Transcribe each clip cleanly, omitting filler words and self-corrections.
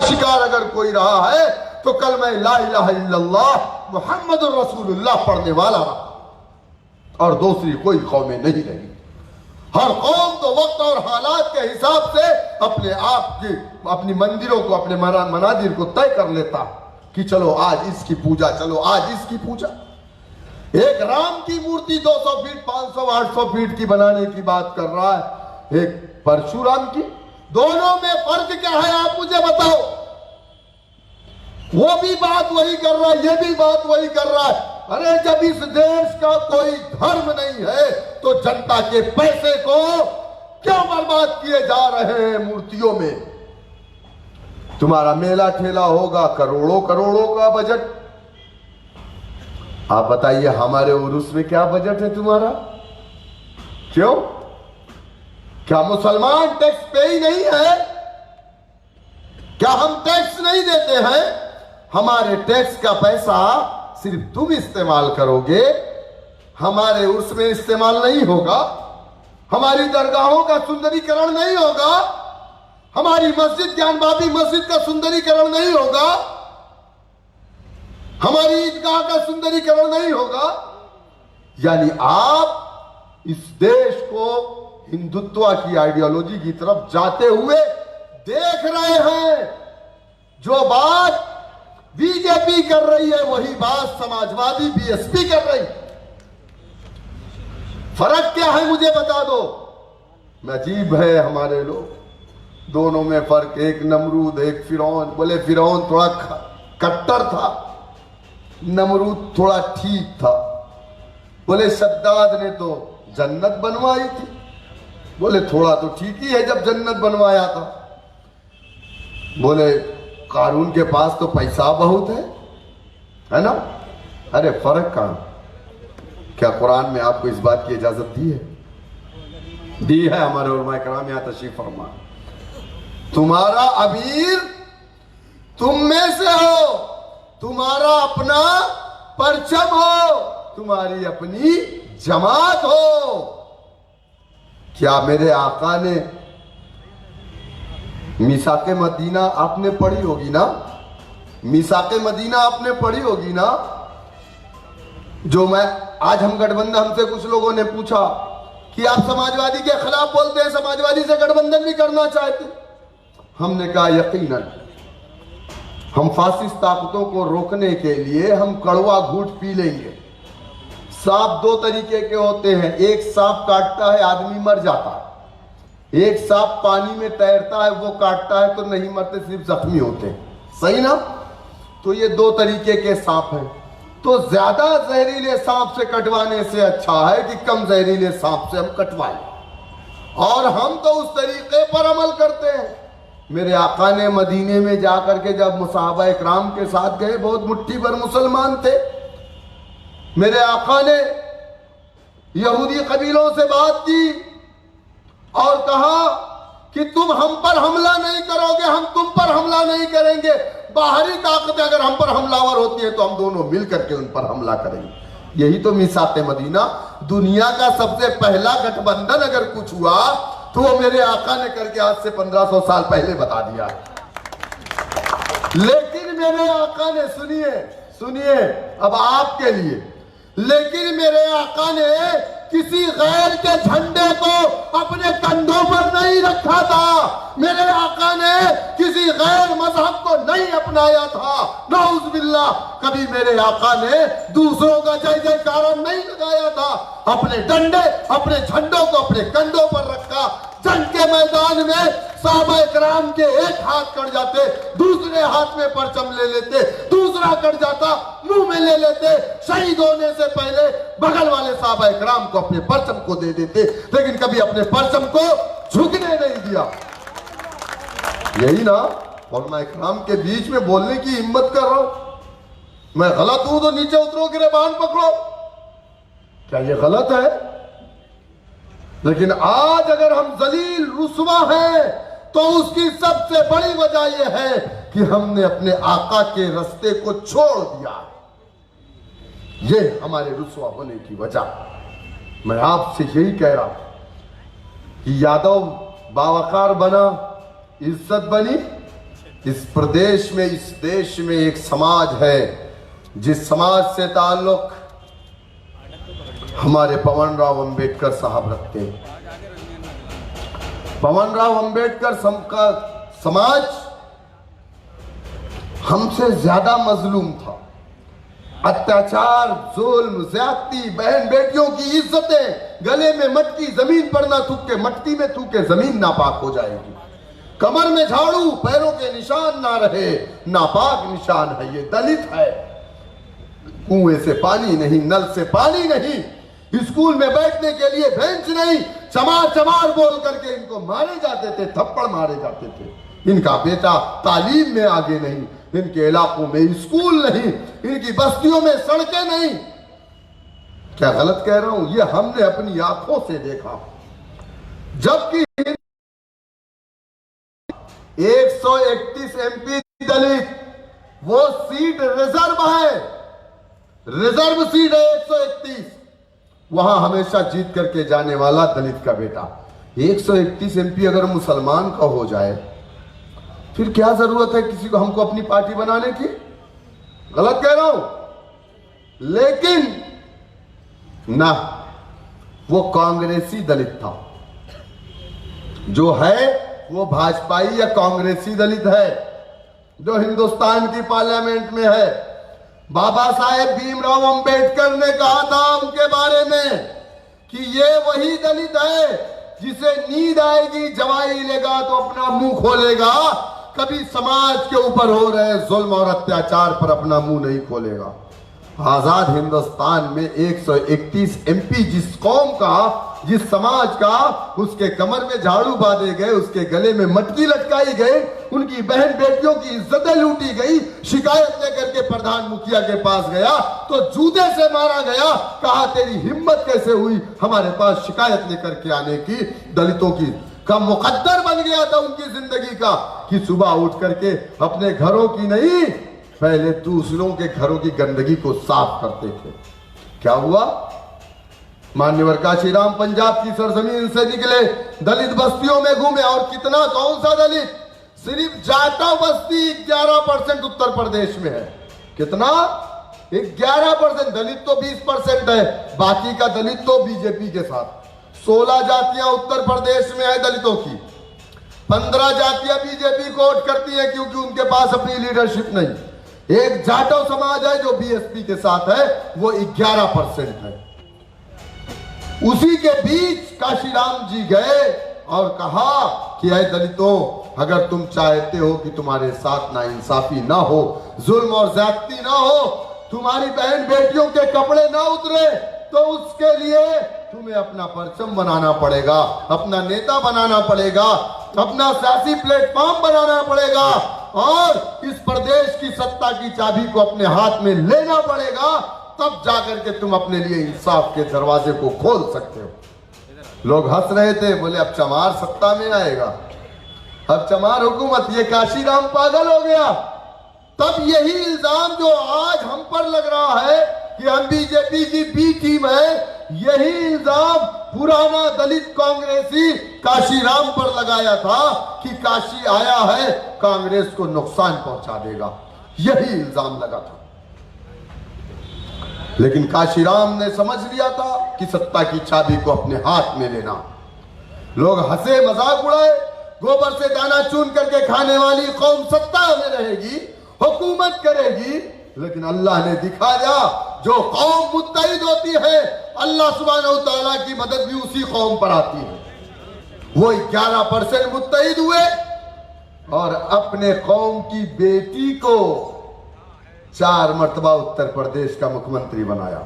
शिकार अगर कोई रहा है तो कलमा ला इलाहा इल्लल्लाह मुहम्मदुर रसूलुल्लाह पढ़ने वाला रहा, और दूसरी कोई कौमें नहीं रही। हर कौम तो वक्त और हालात के हिसाब से अपने आप की अपनी मंदिरों को, अपने मनाजिर को तय कर लेता कि चलो आज इसकी पूजा, चलो आज इसकी पूजा। एक राम की मूर्ति 200 फीट, 500, 800 फीट की बनाने की बात कर रहा है, एक परशुराम की। दोनों में फर्क क्या है आप मुझे बताओ। वो भी बात वही कर रहा है, ये भी बात वही कर रहा है। अरे जब इस देश का कोई धर्म नहीं है तो जनता के पैसे को क्यों बर्बाद किए जा रहे हैं मूर्तियों में। तुम्हारा मेला ठेला होगा, करोड़ों करोड़ों का बजट। आप बताइए हमारे उर्स में क्या बजट है तुम्हारा? क्यों? क्या मुसलमान टैक्स पे ही नहीं है? क्या हम टैक्स नहीं देते हैं? हमारे टैक्स का पैसा सिर्फ तुम इस्तेमाल करोगे, हमारे उर्स में इस्तेमाल नहीं होगा, हमारी दरगाहों का सुंदरीकरण नहीं होगा, हमारी मस्जिद ज्ञानबाबी मस्जिद का सुंदरीकरण नहीं होगा, हमारी ईदगाह का सुंदरीकरण नहीं होगा। यानी आप इस देश को हिंदुत्व की आइडियोलॉजी की तरफ जाते हुए देख रहे हैं। जो बात बीजेपी कर रही है वही बात समाजवादी बीएसपी कर रही। फर्क क्या है मुझे बता दो। अजीब है हमारे लोग, दोनों में फर्क। एक नमरूद, एक फिरौन। बोले फिरौन थोड़ा कट्टर था, नमरूद थोड़ा ठीक था। बोले शद्दाद ने तो जन्नत बनवाई थी। बोले थोड़ा तो ठीक ही है जब जन्नत बनवाया था। बोले कारून के पास तो पैसा बहुत है ना। अरे फर्क कहां? क्या कुरान में आपको इस बात की इजाजत दी है? दी है। हमारे उलमाए कराम यहां तशरीफ फरमा। तुम्हारा अमीर तुम में से हो, तुम्हारा अपना परचम हो, तुम्हारी अपनी जमात हो। क्या मेरे आका ने मिसाके मदीना आपने पढ़ी होगी ना? मिसाके मदीना आपने पढ़ी होगी ना? जो मैं आज हम गठबंधन, हमसे कुछ लोगों ने पूछा कि आप समाजवादी के खिलाफ बोलते हैं, समाजवादी से गठबंधन भी करना चाहते। हमने कहा यकीनन हम फासिस्ट ताकतों को रोकने के लिए हम कड़वा घूंट पी लेंगे। सांप दो तरीके के होते हैं, एक सांप काटता है आदमी मर जाता है, एक सांप पानी में तैरता है वो काटता है तो नहीं मरते, सिर्फ जख्मी होते हैं। सही ना? तो ये दो तरीके के सांप हैं। तो ज्यादा जहरीले सांप से कटवाने से अच्छा है कि कम जहरीले सांप से हम कटवाएं, और हम तो उस तरीके पर अमल करते हैं। मेरे आका ने मदीने में जाकर के जब मुसाहबा इकराम के साथ गए, बहुत मुट्ठी भर मुसलमान थे। मेरे आका ने यहूदी कबीलों से बात की और कहा कि तुम हम पर हमला नहीं करोगे, हम तुम पर हमला नहीं करेंगे। बाहरी ताकतें अगर हम पर हमलावर होती है तो हम दोनों मिलकर के उन पर हमला करेंगे। यही तो मिसाक़े मदीना। दुनिया का सबसे पहला गठबंधन अगर कुछ हुआ तो वो मेरे आका ने करके आज से 1500 साल पहले बता दिया। लेकिन मेरे आका ने, सुनिए अब आपके लिए, लेकिन मेरे आका ने किसी गैर के झंडे को अपने कंधों पर नहीं रखा था। मेरे आका ने किसी गैर मजहब को नहीं अपनाया था। नऊज़ुबिल्लाह, कभी मेरे आका ने दूसरों का जय जयकार नहीं लगाया था। अपने डंडे, अपने झंडों को अपने कंधों पर रखा। जंग के मैदान में सहाबा इकराम के एक हाथ कट जाते, दूसरे हाथ में परचम ले लेते, दूसरा कट जाता मुंह में ले लेते। शहीद होने से पहले बगल वाले सहाबा इकराम को अपने परचम को दे देते, लेकिन कभी अपने परचम को झुकने नहीं दिया। यही ना उलमा इकराम के बीच में बोलने की हिम्मत कर रहा हूं। मैं गलत हूं तो नीचे उतरो, गिरबान पकड़ो। क्या ये गलत है? लेकिन आज अगर हम जलील रुस्वा हैं तो उसकी सबसे बड़ी वजह यह है कि हमने अपने आका के रास्ते को छोड़ दिया। ये हमारे रुस्वा होने की वजह। मैं आपसे यही कह रहा हूं कि यादव बावकार बना, इज्जत बनी, इस प्रदेश में, इस देश में एक समाज है जिस समाज से ताल्लुक हमारे पवन राव अंबेडकर साहब रखते हैं। पवन राव अंबेडकर का समाज हमसे ज्यादा मजलूम था। अत्याचार, जुल्म, ज्यादती, बहन बेटियों की इज्जतें, गले में मटकी, जमीन पर ना थूक के, मटकी में थूके जमीन नापाक हो जाएगी। कमर में झाड़ू, पैरों के निशान ना रहे, नापाक निशान है। ये दलित है। कुएं से पानी नहीं, नल से पानी नहीं, स्कूल में बैठने के लिए बेंच नहीं, चमार चमार बोल करके इनको मारे जाते थे, थप्पड़ मारे जाते थे। इनका बेटा तालीम में आगे नहीं, इनके इलाकों में स्कूल नहीं, इनकी बस्तियों में सड़कें नहीं। क्या गलत कह रहा हूं? ये हमने अपनी आंखों से देखा। जबकि 131 एमपी दलित, वो सीट रिजर्व है, रिजर्व सीट है 131, वहां हमेशा जीत करके जाने वाला दलित का बेटा। 131 एमपी अगर मुसलमान का हो जाए, फिर क्या जरूरत है किसी को हमको अपनी पार्टी बनाने की? गलत कह रहा हूं? लेकिन ना, वो कांग्रेसी दलित था। जो है वो भाजपाई या कांग्रेसी दलित है, जो हिंदुस्तान की पार्लियामेंट में है। बाबा साहेब भीमराव अंबेडकर ने कहा था उनके बारे में कि ये वही दलित है जिसे नींद आएगी, जवाई लेगा तो अपना मुंह खोलेगा, कभी समाज के ऊपर हो रहे जुल्म और अत्याचार पर अपना मुंह नहीं खोलेगा। आजाद हिंदुस्तान में 131 एमपी जिस कौम का, जिस समाज का, उसके कमर में झाड़ू बांधे गए, उसके गले में मटकी लटकाई गई, उनकी बहन बेटियों की इज्जतें लूटी गई। शिकायत लेकर के प्रधान मुखिया के पास गया तो जूते से मारा गया। कहा तेरी हिम्मत कैसे हुई हमारे पास शिकायत लेकर के आने की? दलितों की का मुकद्दर बन गया था उनकी जिंदगी का कि सुबह उठ करके अपने घरों की नहीं, पहले दूसरों के घरों की गंदगी को साफ करते थे। क्या हुआ? मान्यवर काशीराम पंजाब की सरजमीन से निकले, दलित बस्तियों में घूमे, और कितना, कौन सा दलित? सिर्फ जाटा बस्ती 11% उत्तर प्रदेश में है। कितना? 11%। दलित तो 20% है, बाकी का दलित तो बीजेपी के साथ। 16 जातियां उत्तर प्रदेश में है दलितों की, 15 जातियां बीजेपी को वोट करती है क्योंकि उनके पास अपनी लीडरशिप नहीं। एक जाटव समाज है जो बीएसपी के साथ है, वो 11% है। उसी के बीच काशीराम जी गए और कहा कि ऐ दलितों, अगर तुम चाहते हो कि तुम्हारे साथ नाइंसाफी ना हो, जुल्म और ज्यादती ना हो, तुम्हारी बहन बेटियों के कपड़े ना उतरे, तो उसके लिए तुम्हें अपना परचम बनाना पड़ेगा, अपना नेता बनाना पड़ेगा, अपना सियासी प्लेटफॉर्म बनाना पड़ेगा, और इस प्रदेश की सत्ता की चाबी को अपने हाथ में लेना पड़ेगा। तब जाकर के तुम अपने लिए इंसाफ के दरवाजे को खोल सकते हो। लोग हंस रहे थे, बोले अब चमार सत्ता में आएगा, अब चमार हुकूमत। ये काशीराम पागल हो गया। तब यही इल्जाम जो आज हम पर लग रहा है कि हम बीजेपी की बी टीम है, यही इल्जाम पुराना दलित कांग्रेसी काशीराम पर लगाया था कि काशी आया है कांग्रेस को नुकसान पहुंचा देगा। यही इल्जाम लगा था। लेकिन काशीराम ने समझ लिया था कि सत्ता की चाबी को अपने हाथ में लेना। लोग हंसे, मजाक उड़ाए, गोबर से दाना चुन करके खाने वाली कौम सत्ता में रहेगी, हुकूमत करेगी। लेकिन अल्लाह ने दिखा दिया, जो कौम मुत्तहिद होती है, अल्लाह सुब्हानहू तआला की मदद भी उसी कौम पर आती है। वो 11% मुत्तहिद हुए और अपने कौम की बेटी को 4 मर्तबा उत्तर प्रदेश का मुख्यमंत्री बनाया।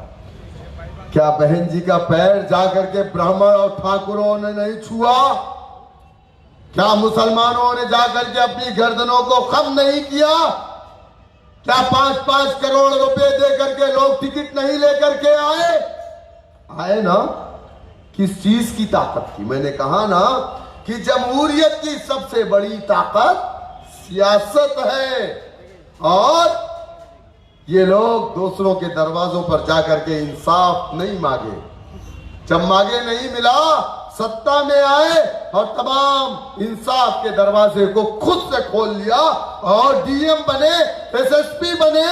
क्या बहन जी का पैर जाकर के ब्राह्मण और ठाकुरों ने नहीं छुआ? क्या मुसलमानों ने जाकर के अपनी गर्दनों को कम नहीं किया? क्या 5-5 करोड़ रुपए दे करके लोग टिकट नहीं लेकर के आए ना? किस चीज की ताकत की? मैंने कहा ना कि जमहूरियत की सबसे बड़ी ताकत सियासत है। और ये लोग दूसरों के दरवाजों पर जाकर के इंसाफ नहीं मांगे। जब मांगे नहीं मिला, सत्ता में आए और तमाम इंसाफ के दरवाजे को खुद से खोल लिया और डीएम बने, एसएसपी बने,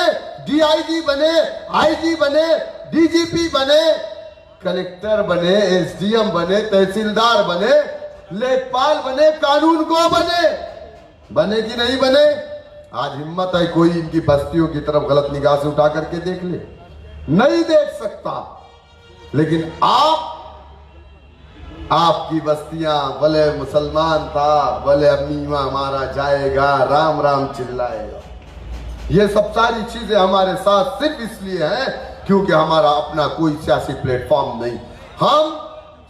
डीआईजी बने, आईजी बने, डीजीपी बने, कलेक्टर बने, एसडीएम बने, तहसीलदार बने, लेखपाल बने, कानून को बने कि नहीं बने? आज हिम्मत है कोई इनकी बस्तियों की तरफ गलत निगाह से उठा करके देख ले? नहीं देख सकता। लेकिन आपकी बस्तियां, भले मुसलमान था, भले अमीमा मारा जाएगा, राम राम चिल्लाएगा। ये सब सारी चीजें हमारे साथ सिर्फ इसलिए हैं क्योंकि हमारा अपना कोई सियासी प्लेटफॉर्म नहीं। हम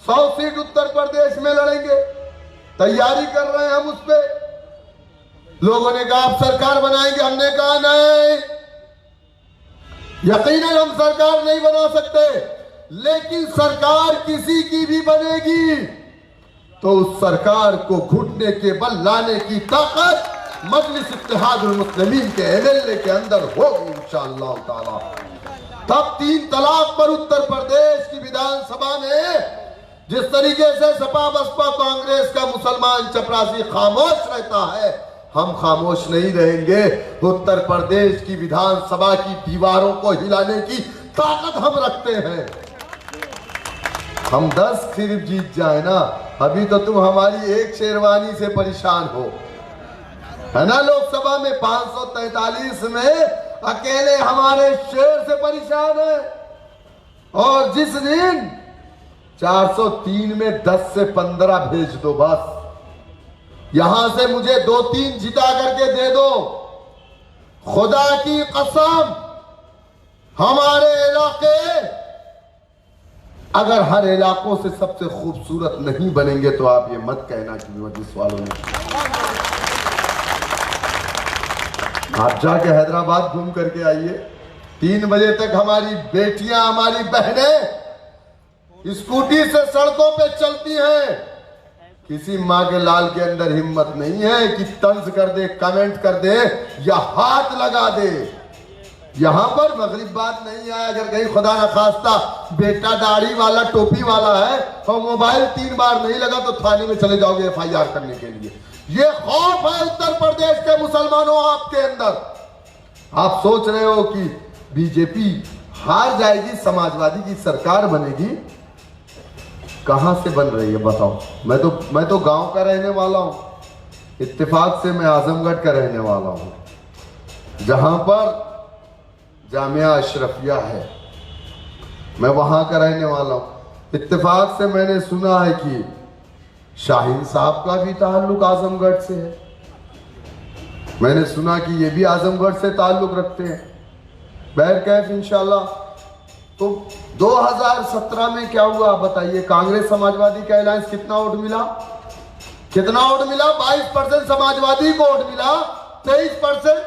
100 सीट उत्तर प्रदेश में लड़ेंगे, तैयारी कर रहे हैं हम उस पर। लोगों ने कहा आप सरकार बनाएंगे, हमने कहा नहीं, यकीनन हम सरकार नहीं बना सकते, लेकिन सरकार किसी की भी बनेगी तो उस सरकार को घुटने के बल लाने की ताकत मजलिस इत्तेहादुल मुस्लिमीन के एमएलए के अंदर होगी इंशाअल्लाह ताला। तब 3 तलाक पर उत्तर प्रदेश की विधानसभा में जिस तरीके से सपा बसपा कांग्रेस का मुसलमान चपरासी खामोश रहता है, हम खामोश नहीं रहेंगे। उत्तर प्रदेश की विधानसभा की दीवारों को हिलाने की ताकत हम रखते हैं। हम 10 सिर्फ जीत जाए ना, अभी तो तुम हमारी एक शेरवानी से परेशान हो, है ना? लोकसभा में 543 में अकेले हमारे शेर से परेशान है। और जिस दिन 403 में 10 से 15 भेज दो बस, यहां से मुझे 2-3 जिता करके दे दो। खुदा की कसम, हमारे इलाके अगर हर इलाकों से सबसे खूबसूरत नहीं बनेंगे तो आप ये मत कहना कि मजलिस वालों ने। आप जाके हैदराबाद घूम करके आइए, 3 बजे तक हमारी बेटियां, हमारी बहनें स्कूटी से सड़कों पे चलती हैं। किसी माँ के लाल के अंदर हिम्मत नहीं है कि तंज कर दे, कमेंट कर दे या हाथ लगा दे। यहां पर मगरिब बात नहीं है। अगर कहीं खुदा न खास्ता बेटा दाढ़ी वाला, टोपी वाला है और मोबाइल 3 बार नहीं लगा तो थाने में चले जाओगे एफआईआर करने के लिए। ये खौफ है उत्तर प्रदेश के मुसलमानों आपके अंदर। आप सोच रहे हो कि बीजेपी हार जाएगी, समाजवादी की सरकार बनेगी। कहां से बन रही है बताओ? मैं तो गांव का रहने वाला हूं, इत्तेफाक से मैं आजमगढ़ का रहने वाला हूं, जहां पर जामिया अशरफिया है, मैं वहां का रहने वाला हूं। इत्तेफाक से मैंने सुना है कि शाहीन साहब का भी ताल्लुक आजमगढ़ से है। मैंने सुना कि ये भी आजमगढ़ से ताल्लुक रखते हैं। बहरकैफ इंशाल्लाह। तो 2017 में क्या हुआ बताइए? कांग्रेस समाजवादी का अलायंस कितना वोट मिला? 22% समाजवादी को वोट मिला, 23%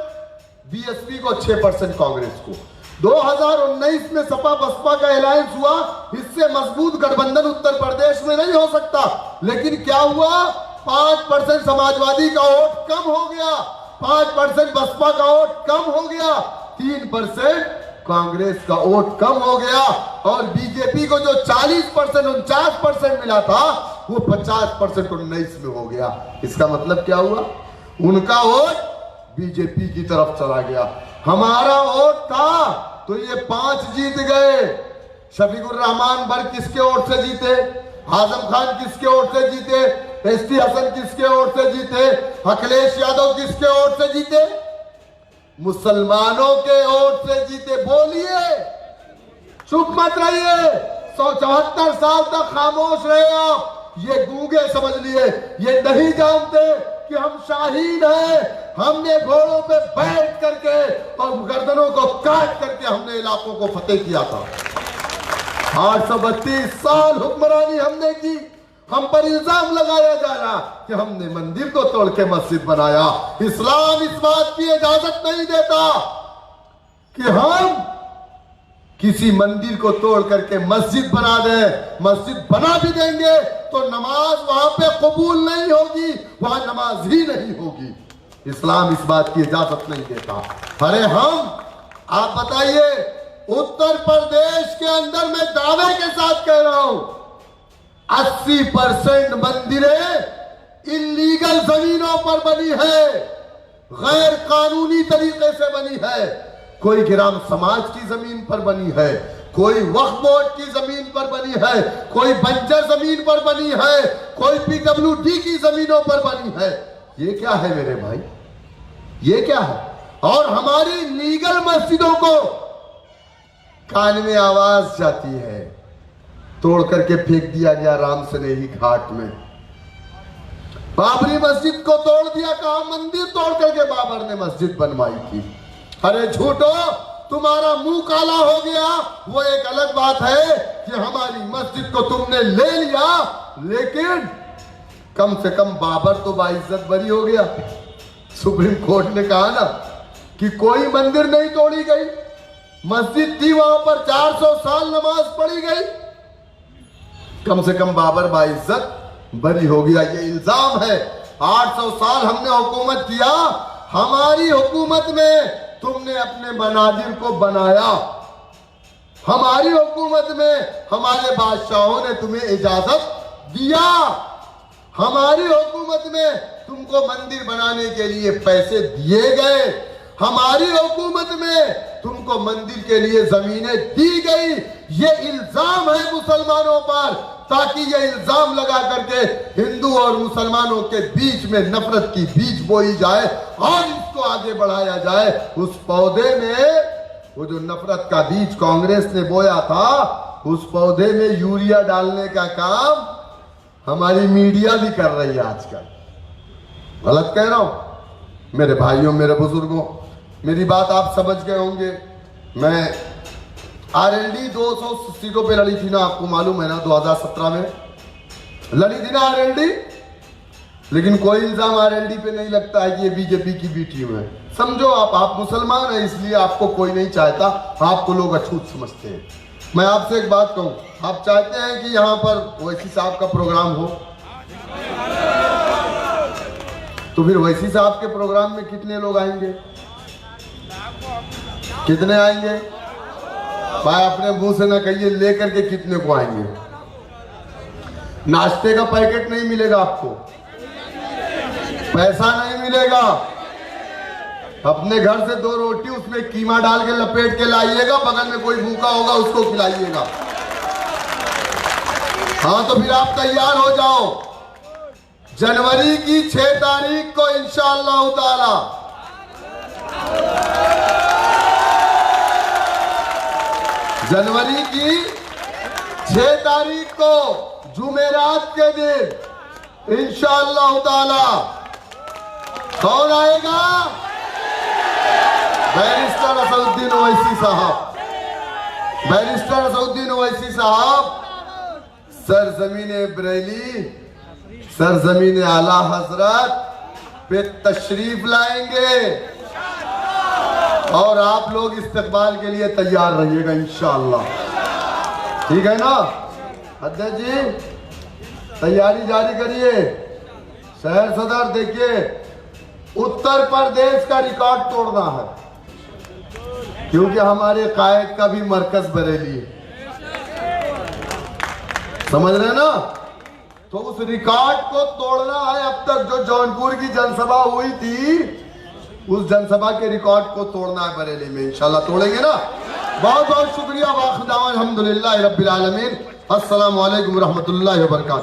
बीएसपी को, 6% कांग्रेस को। 2019 में सपा बसपा का अलायंस हुआ, इससे मजबूत गठबंधन उत्तर प्रदेश में नहीं हो सकता। लेकिन क्या हुआ? 5% समाजवादी का वोट कम हो गया, 5% बसपा का वोट कम हो गया, 3% कांग्रेस का वोट कम हो गया। और बीजेपी को जो 40%, 49% मिला था, वो 50% 19 में हो गया। इसका मतलब क्या हुआ? उनका वोट बीजेपी की तरफ चला गया। हमारा वोट था तो ये 5 जीत गए। शफीकुर रहमान बर किसके वोट से जीते? आजम खान किसके वोट से जीते? एसटी हसन किसके वोट से जीते? अखिलेश यादव किसके वोट से जीते? मुसलमानों के वोट से जीते। बोलिए, चुप मत रहिए। 174 साल तक खामोश रहे आप। ये गूंगे समझ लिए, ये नहीं जानते कि हम शाहीन हैं। हमने घोड़ों पे बैठ करके और गर्दनों को काट करके हमने इलाकों को फतेह किया था। 832 साल हुक्मरानी हमने की। हम पर इल्जाम लगाया जा रहा कि हमने मंदिर को तोड़ के मस्जिद बनाया। इस्लाम इस बात की इजाजत नहीं देता कि हम किसी मंदिर को तोड़ करके मस्जिद बना दें। मस्जिद बना भी देंगे तो नमाज वहां पे कबूल नहीं होगी, वहां नमाज ही नहीं होगी। इस्लाम इस बात की इजाजत नहीं देता। अरे आप बताइए, उत्तर प्रदेश के अंदर मैं दावे के साथ कह रहा हूं, 80% मंदिरें इलीगल जमीनों पर बनी है, गैर कानूनी तरीके से बनी है। कोई ग्राम समाज की जमीन पर बनी है, कोई वक्फ बोर्ड की जमीन पर बनी है, कोई बंजर जमीन पर बनी है, कोई पीडब्ल्यूडी की जमीनों पर बनी है। ये क्या है मेरे भाई, ये क्या है? और हमारी लीगल मस्जिदों को कान में आवाज जाती है, तोड़ करके फेंक दिया गया राम स्नेही घाट में। बाबरी मस्जिद को तोड़ दिया, कहा मंदिर तोड़ करके बाबर ने मस्जिद बनवाई थी। अरे झूठो, तुम्हारा मुंह काला हो गया वो एक अलग बात है कि हमारी मस्जिद को तुमने ले लिया, लेकिन कम से कम बाबर तो बाइज्जत बरी हो गया। सुप्रीम कोर्ट ने कहा ना कि कोई मंदिर नहीं तोड़ी गई, मस्जिद थी वहां पर 400 साल नमाज पढ़ी गई, कम से कम बाबर बाइज्जत बरी हो गया। ये इल्जाम है 800 साल हमने हुकूमत किया, हमारी हुकूमत में तुमने अपने मनाजिर को बनाया, हमारी हुकूमत में हमारे बादशाहों ने तुम्हें इजाजत दिया, हमारी हुकूमत में तुमको मंदिर बनाने के लिए पैसे दिए गए, हमारी हुकूमत में तुमको मंदिर के लिए जमीनें दी गई। ये इल्जाम है मुसलमानों पर, ताकि ये इल्जाम लगा करके हिंदू और मुसलमानों के बीच में नफरत की बीज बोई जाए और इसको आगे बढ़ाया जाए। उस पौधे में वो जो नफरत का बीज कांग्रेस ने बोया था, उस पौधे में यूरिया डालने का काम हमारी मीडिया भी कर रही है आजकल। गलत कह रहा हूं मेरे भाइयों, मेरे बुजुर्गों, मेरी बात आप समझ गए होंगे। मैं आरएलडी 200 सीटों पे लड़ी थी ना, आपको मालूम है ना, 2017 में लड़ी थी ना आरएलडी, लेकिन कोई इल्जाम आरएलडी पे नहीं लगता है कि ये बीजेपी की बी टीम है। समझो आप मुसलमान हैं, इसलिए आपको कोई नहीं चाहता, आपको लोग अछूत समझते हैं। मैं आपसे एक बात कहूं, आप चाहते हैं कि यहां पर ओवैसी साहब का प्रोग्राम हो, तो फिर ओवैसी साहब के प्रोग्राम में कितने लोग आएंगे, कितने आएंगे? भाई अपने मुंह से ना कहिए, लेकर के कितने को आएंगे? नाश्ते का पैकेट नहीं मिलेगा आपको, पैसा नहीं मिलेगा, अपने घर से 2 रोटी उसमें कीमा डाल के लपेट के लाइएगा, बगल में कोई भूखा होगा उसको खिलाइएगा। हाँ तो फिर आप तैयार हो जाओ, जनवरी की 6 तारीख को इंशाअल्लाह ताला जनवरी की 6 तारीख को जुमेरात के दिन इंशाअल्लाह ताला कौन आएगा? बैरिस्टर असदुद्दीन ओवैसी साहब, बैरिस्टर असदुद्दीन ओवैसी साहब सरजमीने बरेली, सरजमीने आला हजरत पे तशरीफ लाएंगे और आप लोग इस्तकबाल के लिए तैयार रहिएगा इंशाअल्लाह। ठीक है ना अध्यक्ष जी, तैयारी जारी करिए। शहर सदर देखिए, उत्तर प्रदेश का रिकॉर्ड तोड़ना है, क्योंकि हमारे कायद का भी मरकज बरेली है, समझ रहे ना? तो उस रिकॉर्ड को तोड़ना है। अब तक जो जौनपुर की जनसभा हुई थी, उस जनसभा के रिकॉर्ड को तोड़ना है बरेली में, इंशाल्लाह तोड़ेंगे ना। बहुत बहुत शुक्रिया। वाखिर दावा अल्हम्दुलिल्लाह रब्बिल आलमीन। अस्सलामु अलैकुम रहमतुल्लाहि व बरकातहू।